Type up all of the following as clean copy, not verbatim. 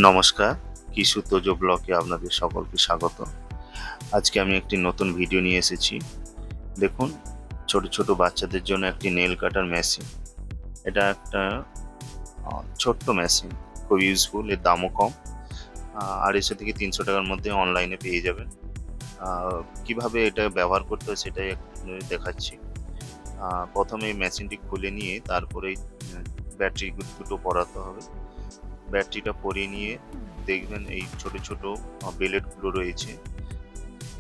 নমস্কার, কিশু তোজো ব্লগে আপনাদের সকলকে স্বাগত। আজকে আমি একটি নতুন ভিডিও নিয়ে এসেছি। দেখুন, ছোট ছোট বাচ্চাদের জন্য একটি নেল কাটার মেশিন। এটা একটা ছোট্ট মেশিন, খুব ইউজফুল, এর দামও কম। 250 থেকে 300 টাকার মধ্যে অনলাইনে পেয়ে যাবেন। কিভাবে এটা ব্যবহার করতে হয় সেটাই দেখাচ্ছি। প্রথমে এই মেশিনটি খুলে নিয়ে তারপরে ব্যাটারি দুটো পরাতে হবে। ব্যাটারিটা পরিয়ে নিয়ে দেখবেন এই ছোট ছোট বেলেটগুলো রয়েছে,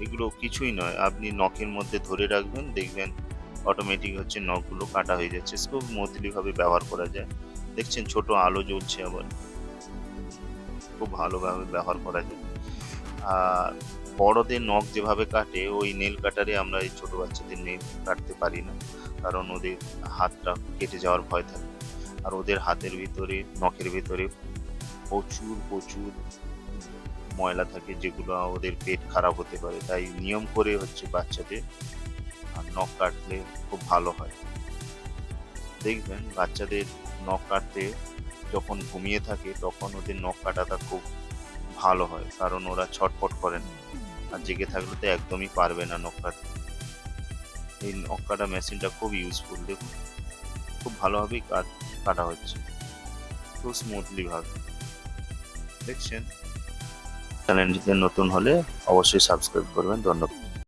এগুলো কিছুই নয়, আপনি নখের মধ্যে ধরে রাখবেন, দেখবেন অটোমেটিক হচ্ছে নখগুলো কাটা হয়ে যাচ্ছে। খুব স্মুথলি ভাবে ব্যবহার করা যায়। দেখছেন ছোট আলো জ্বলছে, আবার খুব ভালোভাবে ব্যবহার করা যায়। আর বড়দের নখ যেভাবে কাটে ওই নেল কাটারে আমরা এই ছোট বাচ্চাদের নেল কাটতে পারি না, কারণ ওদের হাতটা কেটে যাওয়ার ভয় থাকে। আর ওদের হাতের ভিতরে, নখের ভিতরে প্রচুর প্রচুর ময়লা থাকে, যেগুলো ওদের পেট খারাপ হতে পারে। তাই নিয়ম করে হচ্ছে বাচ্চাদের নখ কাটলে খুব ভালো হয়। দেখবেন বাচ্চাদের নখ কাটতে যখন ঘুমিয়ে থাকে তখন ওদের নখ কাটাটা খুব ভালো হয়, কারণ ওরা ছটফট করে না। আর জেগে থাকলে তো একদমই পারবে না নখ কাটতে। এই নখ কাটা মেশিনটা খুব ইউজফুল। দেখুন, খুব ভালোভাবেই কাটা হচ্ছে, খুব স্মুথলি ভাবে। দেখছেন, চ্যানেলটিতে নতুন হলে অবশ্যই সাবস্ক্রাইব করবেন। ধন্যবাদ।